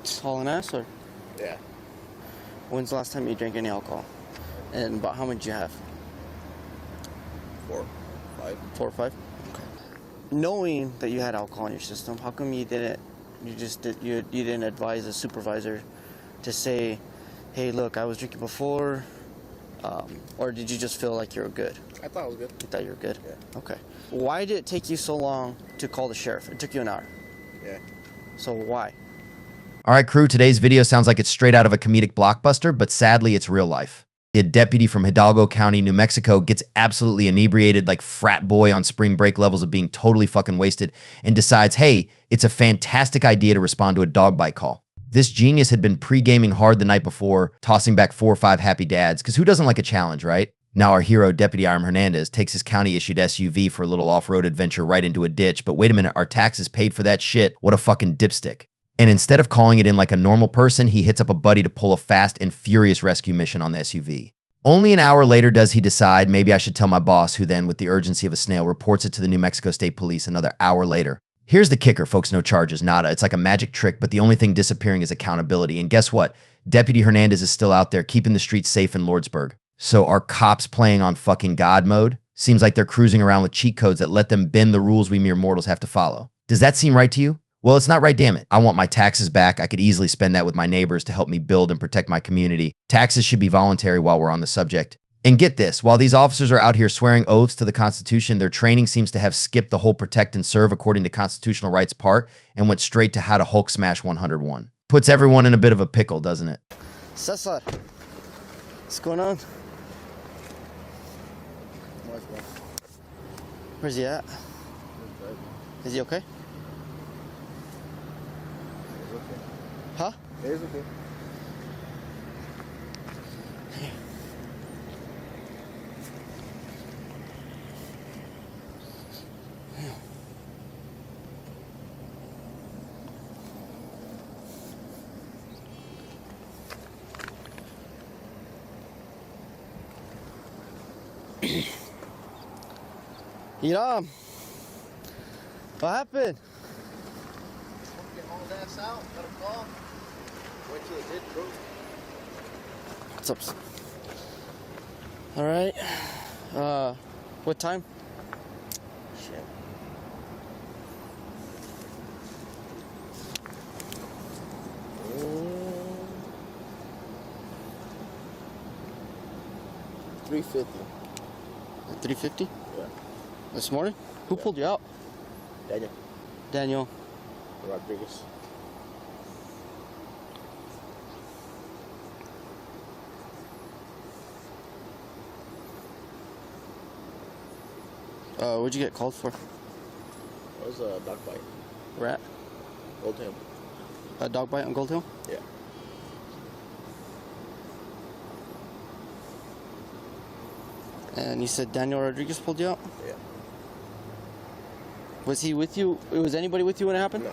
Hauling ass, or Yeah. when's the last time you drank any alcohol? And about how much did you have? 4, 5. 4 or 5? Okay. Knowing that you had alcohol in your system, how come you didn't advise a supervisor to say, hey, look, I was drinking before, or did you just feel like you were good? I thought it was good. You thought you were good? Yeah. Okay. Why did it take you so long to call the sheriff? It took you an hour. Yeah. So why? All right, crew, today's video sounds like it's straight out of a comedic blockbuster, but sadly, it's real life. A deputy from Hidalgo County, New Mexico, gets absolutely inebriated, like frat boy on spring break levels of being totally fucking wasted, and decides, hey, it's a fantastic idea to respond to a dog bite call. This genius had been pre-gaming hard the night before, tossing back 4 or 5 happy dads, because who doesn't like a challenge, right? Now our hero, Deputy Iram Hernandez, takes his county-issued SUV for a little off-road adventure right into a ditch, but wait a minute, our taxes paid for that shit. What a fucking dipstick. And instead of calling it in like a normal person, he hits up a buddy to pull a fast and furious rescue mission on the SUV. Only an hour later does he decide, maybe I should tell my boss, who then, with the urgency of a snail, reports it to the New Mexico State Police another hour later. Here's the kicker, folks, no charges, nada. It's like a magic trick, but the only thing disappearing is accountability. And guess what? Deputy Hernandez is still out there, keeping the streets safe in Lordsburg. So are cops playing on fucking God mode? Seems like they're cruising around with cheat codes that let them bend the rules we mere mortals have to follow. Does that seem right to you? Well, it's not right, damn it. I want my taxes back. I could easily spend that with my neighbors to help me build and protect my community. Taxes should be voluntary while we're on the subject. And get this, while these officers are out here swearing oaths to the Constitution, their training seems to have skipped the whole protect and serve according to constitutional rights part and went straight to how to Hulk smash 101. Puts everyone in a bit of a pickle, doesn't it? Cesar, what's going on? Where's he at? Is he okay? Huh? It is okay. Iram, what happened? Fucking hauled ass out. Got a call. Went to the ditch, bro. What's up? All right. What time? Shit. $3.50. 3:50 Yeah. this morning. Who Yeah. pulled you out? Daniel Daniel. Rodriguez. What'd you get called for? That was a dog bite. Rat. Gold Hill. A dog bite on Gold Hill? Yeah. And you said Daniel Rodriguez pulled you out? Yeah. Was he with you? Was anybody with you when it happened? No.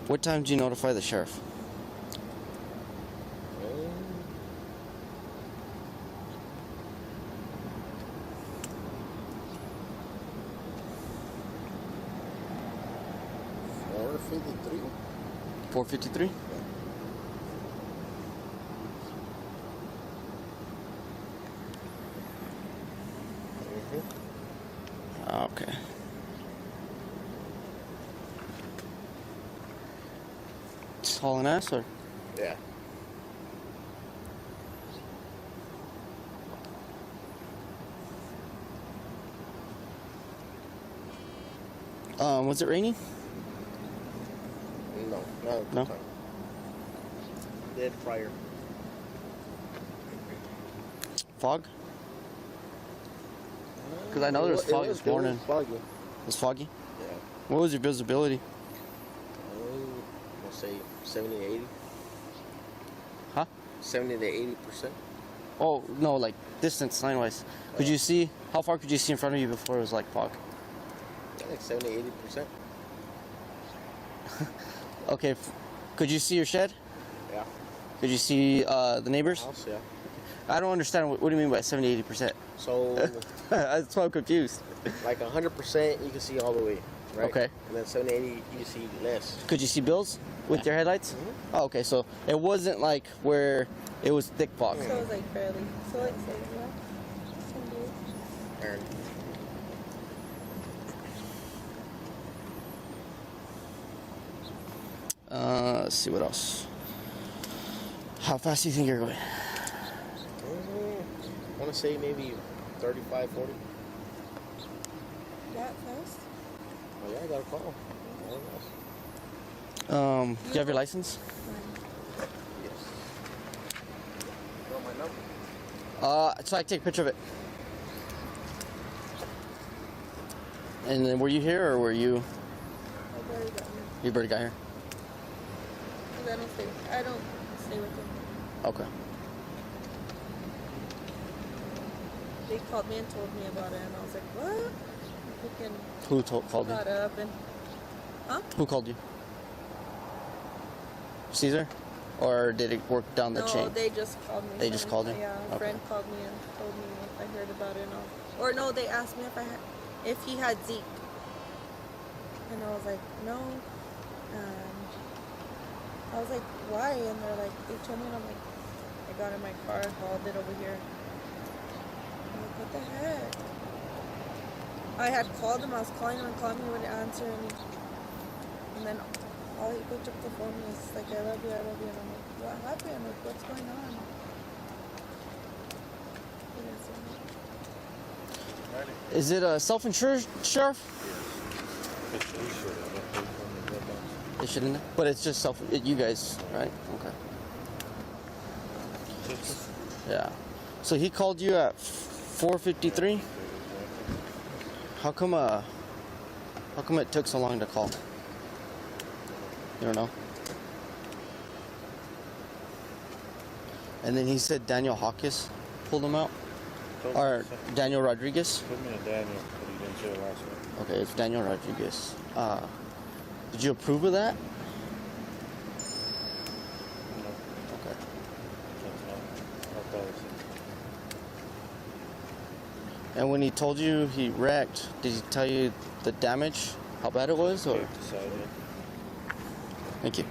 What time did you notify the sheriff? $4.53. 4:53? Okay. Just hauling ass, or Yeah. was it raining? No. Not No? Time. Dead prior. Fog? Because I know there was fog this morning. It was foggy. It was foggy? Yeah. What was your visibility? I'll say 70 to 80. Huh? 70 to 80%. Oh, no, like distance, line-wise. Could you see, how far could you see in front of you before it was like fog? Like 70, 80%. Okay, could you see your shed? Yeah. Could you see the neighbors? House, yeah. I don't understand. What do you mean by 70, 80%? So, That's why I'm confused. like 100%, you can see all the way, right? Okay. And then 70, 80, you can see less. Could you see bills with your headlights? Oh, okay. So it wasn't like where it was thick fog. So it was like barely. So like, say, yeah. And Let's see what else. How fast do you think you're going? I want to say maybe 35, 40. That fast? Oh, yeah, I got a call. Do you have your license? Yes. You want my number? So I can take a picture of it. And then were you here or were you? I've already got here. You already got here. 'Cause I don't stay with them. Okay. They called me and told me about it, and I was like, what? Freaking Who called you? got up and, huh? Who called you? Caesar? Or did it work down the No, chain? they just called me. They just called you? Yeah, a Okay. friend called me and told me if I heard about it and all. Or no, they asked me if he had Zeke. And I was like, no. And I was like, why? And they're like, they told me, and I'm like, I got in my car, hauled it over here. I'm like, what the heck? I had called him, I was calling him and calling him, he wouldn't answer. And then all he picked up the phone was like, I love you, I love you. And I'm like, what happened? Like, what's going on? He didn't say anything. Is it a self-insured, Sheriff? It shouldn't, but it's just you guys, right? Okay. Yeah. So he called you at 4:53. How come it took so long to call? You don't know. And then he said Daniel Hawkins pulled him out, or Daniel Rodriguez. Put me to Daniel, but he didn't say the last name. Okay, it's Daniel Rodriguez. Did you approve of that? No, Okay. can't tell. I'll probably see. And when he told you he wrecked, did he tell you the damage? How bad it was? Or They've decided. thank you.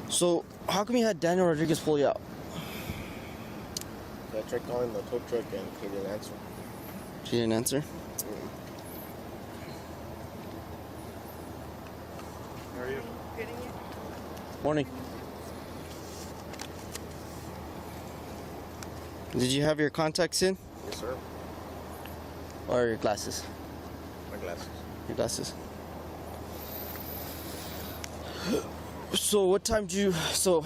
So how come you had Daniel Rodriguez pull you out? So I tried calling the tow truck and he didn't answer. She didn't answer. How are you? Morning. Did you have your contacts in Yes, sir. or your glasses? My glasses. Your glasses. So what time did you? So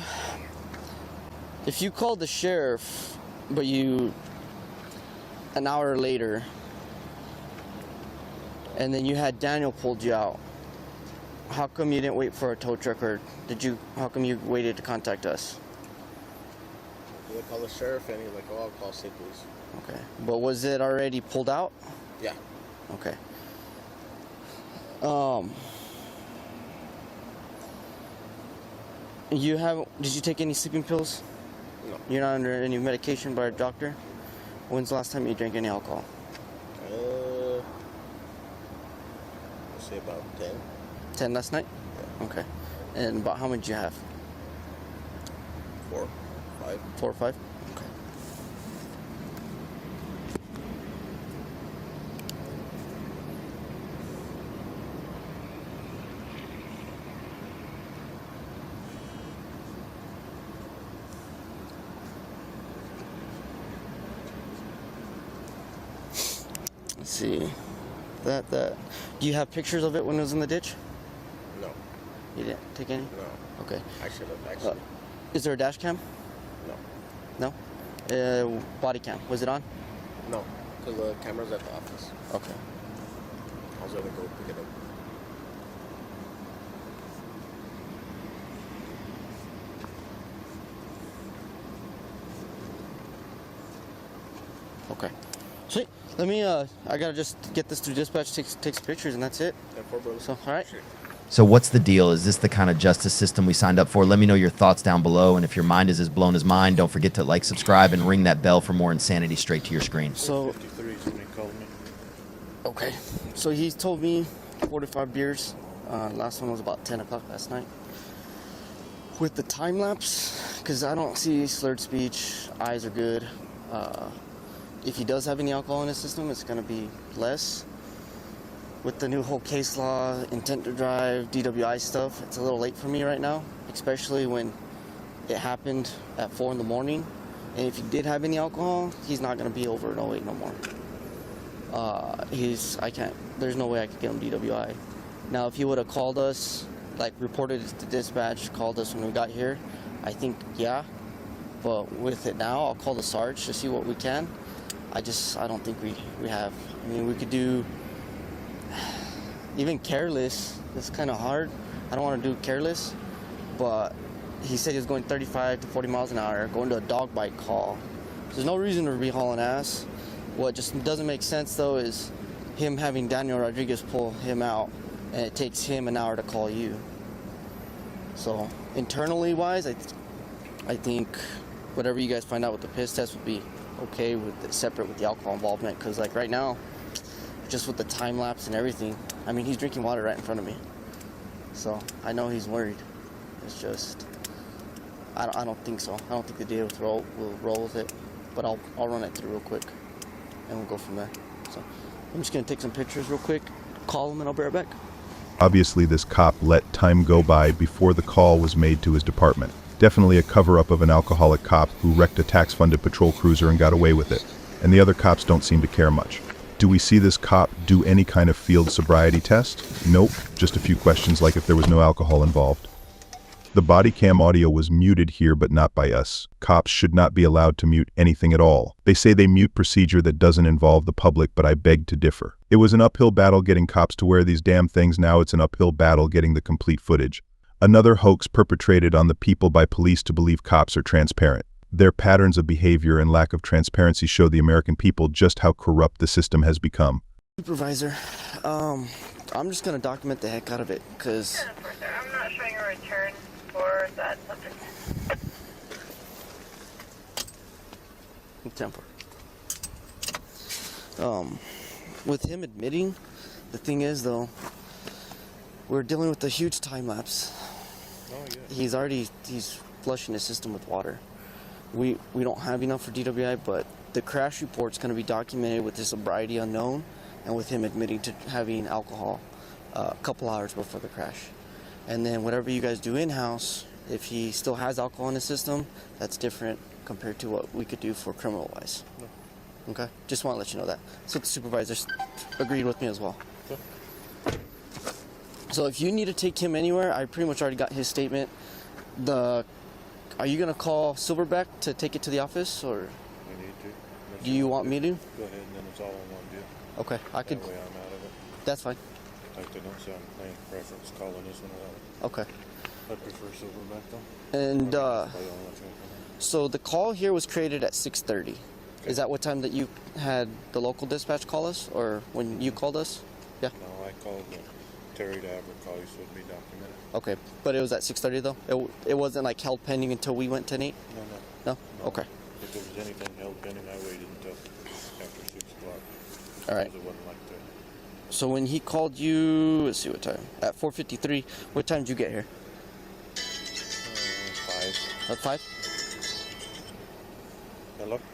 if you called the sheriff, but an hour later, and then you had Daniel pulled you out, how come you didn't wait for a tow truck, or how come you waited to contact us? They called the sheriff and he's like, oh, I'll call state police. Okay, but was it already pulled out? Yeah. Okay. Did you take any sleeping pills? No. You're not under any medication by a doctor? When's the last time you drank any alcohol? Let's say about 10. 10 last night? Yeah. Okay. And about how many did you have? 4, 5. 4 or 5? Okay. Let's see. That. Do you have pictures of it when it was in the ditch? No. You didn't take any? No. Okay. I should have actually. Is there a dash cam? No. No? Body cam. Was it on? No. Because the camera's at the office. Okay. I was going to go pick it up. Okay. Sweet. Let me, I gotta just get this through dispatch, takes pictures, and that's it. Yeah, 4 brothers. So, alright. Sure. So what's the deal? Is this the kind of justice system we signed up for? Let me know your thoughts down below. And if your mind is as blown as mine, don't forget to like, subscribe, and ring that bell for more insanity straight to your screen. So, 53 is when he called me. okay. So he's told me 45 beers. Last one was about 10 o'clock last night. With the time lapse, because I don't see slurred speech, eyes are good. If he does have any alcohol in his system, it's going to be less. With the new whole case law, intent to drive, DWI stuff, it's a little late for me right now, especially when it happened at 4 in the morning. And if he did have any alcohol, he's not going to be over an 08 no more. There's no way I could get him DWI. Now, if he would have called us, like reported it to dispatch, called us when we got here, I think, yeah. But with it now, I'll call the Sarge to see what we can. I don't think we have. I mean, we could do even careless. It's kind of hard. I don't want to do careless, but he said he was going 35 to 40 miles an hour, going to a dog bite call. There's no reason to be hauling ass. What just doesn't make sense, though, is him having Daniel Rodriguez pull him out, and it takes him an hour to call you. So, internally wise, I think whatever you guys find out with the piss test would be okay with it, separate with the alcohol involvement, because like right now, just with the time lapse and everything, I mean, he's drinking water right in front of me. So, I know he's worried. It's just, I don't think so. I don't think the DA will roll with it, but I'll run it through real quick, and we'll go from there. So, I'm just going to take some pictures real quick, call him, and I'll be right back. Obviously, this cop let time go by before the call was made to his department. Definitely a cover-up of an alcoholic cop who wrecked a tax-funded patrol cruiser and got away with it. And the other cops don't seem to care much. Do we see this cop do any kind of field sobriety test? Nope, just a few questions like if there was no alcohol involved. The body cam audio was muted here, but not by us. Cops should not be allowed to mute anything at all. They say they mute procedure that doesn't involve the public, but I beg to differ. It was an uphill battle getting cops to wear these damn things. Now it's an uphill battle getting the complete footage. Another hoax perpetrated on the people by police to believe cops are transparent. Their patterns of behavior and lack of transparency show the American people just how corrupt the system has become. Supervisor, I'm just going to document the heck out of it, because I'm not showing a return for that subject. temper. With him admitting, the thing is though, we're dealing with a huge time lapse. Oh, yeah. He's flushing his system with water. We don't have enough for DWI, but the crash report's going to be documented with his sobriety unknown and with him admitting to having alcohol a couple hours before the crash. And then whatever you guys do in-house, if he still has alcohol in his system, that's different compared to what we could do for criminal-wise. No. Okay? Just want to let you know that. So the supervisors agreed with me as well. Okay. So if you need to take him anywhere, I pretty much already got his statement. Are you going to call Silverback to take it to the office, or We need to. do you want me to? Go ahead, and then it's all in one deal. Okay, I could. That way I'm out of it. That's fine. Like they don't say I'm playing preference calling this one out. Okay. I prefer Silverback though. And Play all the time. so the call here was created at 6:30. Is that what time that you had the local dispatch call us, or when you called us? Yeah. No, I called Terry to have her call you so it'd be documented. Okay, but it was at 6:30 though. It wasn't like held pending until we went 10:08. No. No. Okay. If there was anything held pending, I waited until after 6 o'clock. All right. Because it wasn't like that. So when he called you, let's see what time. At 4:53. What time did you get here? 5. At 5. Hello? Okay.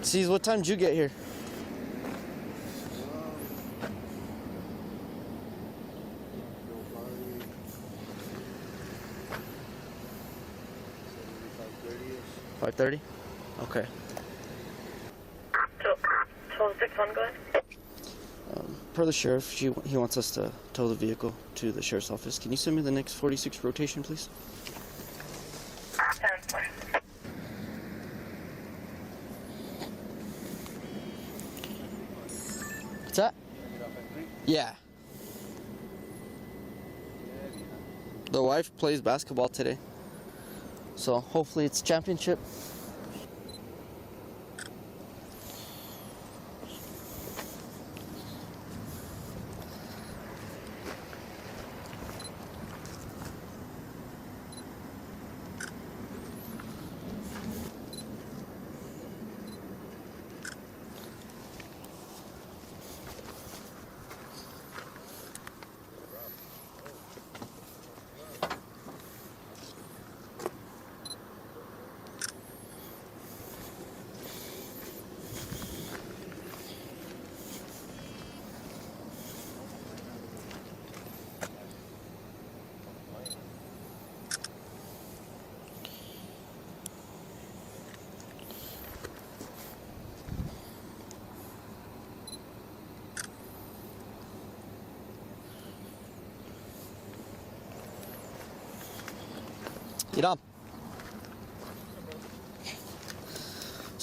See, what time did you get here? About 5:30. Okay. 1261, go ahead. Per the sheriff, he wants us to tow the vehicle to the sheriff's office. Can you send me the next 46 rotation, please? 10-4. What's that? Yeah. The wife plays basketball today, so hopefully it's championship.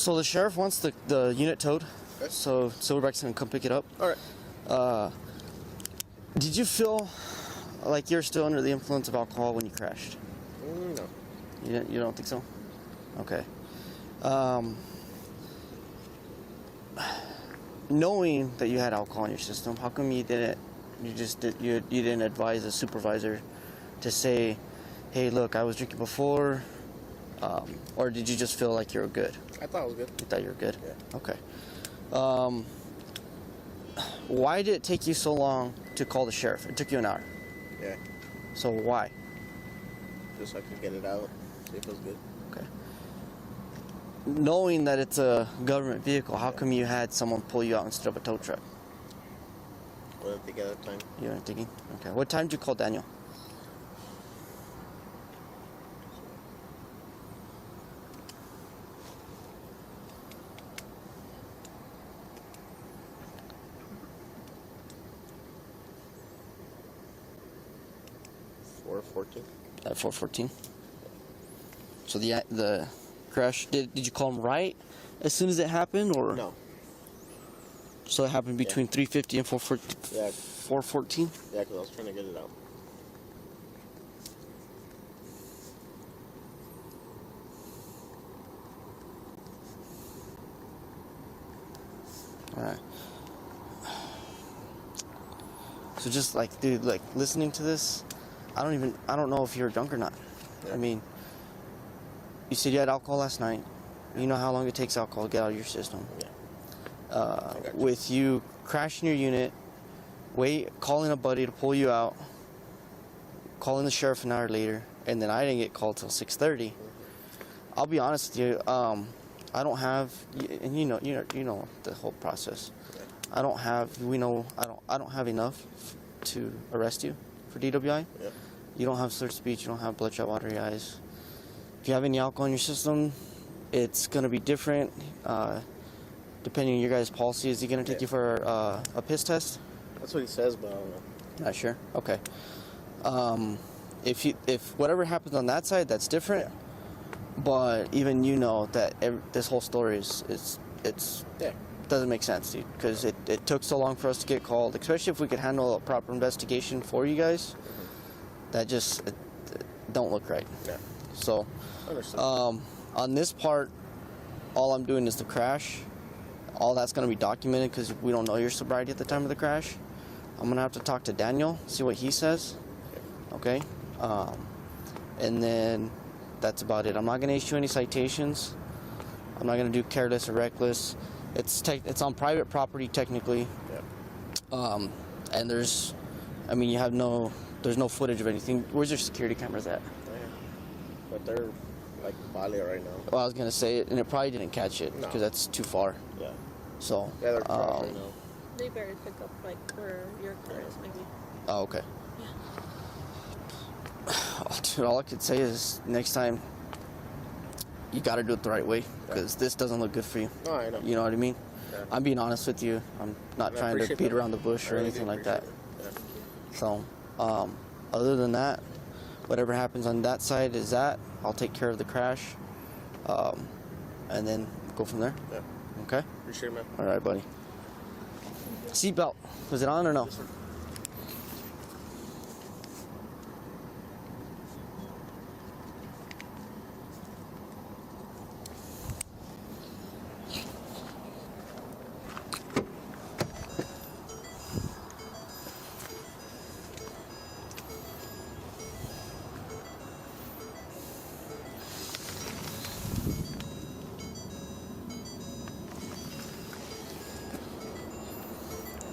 So the sheriff wants the unit towed. Okay. So Silverback's gonna come pick it up. All right. Did you feel like you're still under the influence of alcohol when you crashed? No. You don't think so? Okay. Knowing that you had alcohol in your system, how come you didn't advise a supervisor to say, hey, look, I was drinking before, or did you just feel like you were good? I thought it was good. You thought you were good? Yeah. Okay. Why did it take you so long to call the sheriff? It took you an hour. Yeah. So why? Just so I could get it out. See if it was good. Okay. Knowing that it's a government vehicle, how come you had someone pull you out instead of a tow truck? Wasn't thinking at the time. You weren't thinking? Okay. What time did you call Daniel? At 4:14. So the crash, did you call him right as soon as it happened, or No. So it happened between 3:50 and 4:14. Yeah. 4:14. Yeah, because I was trying to get it out. All right. So just like, dude, like listening to this, I don't know if you're drunk or not. Yeah. I mean, you said you had alcohol last night. You know how long it takes alcohol to get out of your system. Yeah. With you crashing your unit, calling a buddy to pull you out, calling the sheriff an hour later, and then I didn't get called till 6:30. I'll be honest with you. I don't have, and you know the whole process. Yeah. I don't have enough to arrest you for DWI. Yeah. You don't have slurred speech. You don't have bloodshot watery eyes. If you have any alcohol in your system, it's gonna be different. Depending on your guys' policy, is he gonna take you for a piss test? That's what he says, but I don't know. Not sure. Okay. If whatever happens on that side, that's different. Yeah. But even you know that this whole story is Yeah. doesn't make sense, dude. Because it took so long for us to get called, especially if we could handle a proper investigation for you guys. That just it don't look right. Yeah. So, Understood. on this part, all I'm doing is the crash. All that's going to be documented because we don't know your sobriety at the time of the crash. I'm going to have to talk to Daniel, see what he says. Okay? And then that's about it. I'm not going to issue any citations. I'm not going to do careless or reckless. It's on private property technically. Yeah. And there's no footage of anything. Where's your security cameras at? Yeah. But they're like Bali right now. Well, I was going to say it, and it probably didn't catch it because No. that's too far. Yeah. So, Yeah, they're crossed right now. They better pick up like where your car is, maybe. oh, okay. Oh, dude, all I could say is next time you got to do it the right way because this doesn't look good for you. No, I know. You know what I mean? Yeah. I'm being honest with you. I'm not I trying to appreciate beat that. around the bush I or really anything do like that. appreciate it. So, other than that, whatever happens on that side is that. I'll take care of the crash, and then go from there. Yeah. Okay? Appreciate it, man. All right, buddy. Seatbelt. Was it on or no? Yes, sir.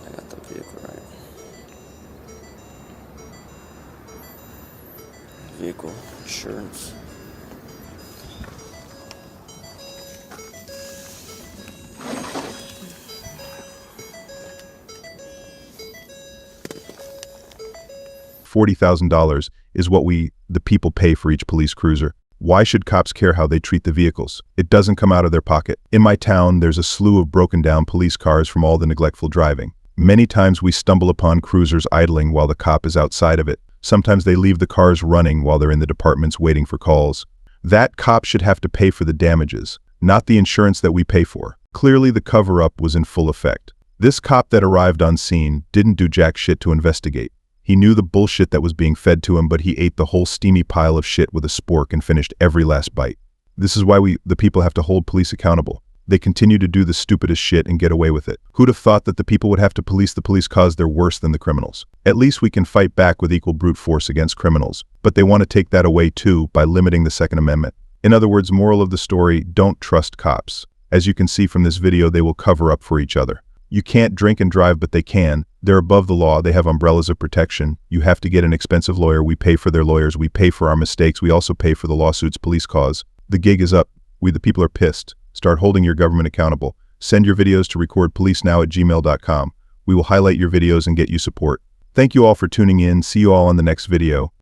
I got the vehicle right. Vehicle insurance. $40,000 is what we, the people, pay for each police cruiser. Why should cops care how they treat the vehicles? It doesn't come out of their pocket. In my town, there's a slew of broken down police cars from all the neglectful driving. Many times we stumble upon cruisers idling while the cop is outside of it. Sometimes they leave the cars running while they're in the departments waiting for calls. That cop should have to pay for the damages, not the insurance that we pay for. Clearly the cover-up was in full effect. This cop that arrived on scene didn't do jack shit to investigate. He knew the bullshit that was being fed to him, but he ate the whole steamy pile of shit with a spork and finished every last bite. This is why the people have to hold police accountable. They continue to do the stupidest shit and get away with it. Who'd have thought that the people would have to police the police cause they're worse than the criminals? At least we can fight back with equal brute force against criminals, but they want to take that away too by limiting the Second Amendment. In other words, moral of the story, don't trust cops. As you can see from this video, they will cover up for each other. You can't drink and drive, but they can. They're above the law. They have umbrellas of protection. You have to get an expensive lawyer. We pay for their lawyers. We pay for our mistakes. We also pay for the lawsuits police cause. The gig is up. We the people are pissed. Start holding your government accountable. Send your videos to recordpolicenow@gmail.com. We will highlight your videos and get you support. Thank you all for tuning in. See you all on the next video.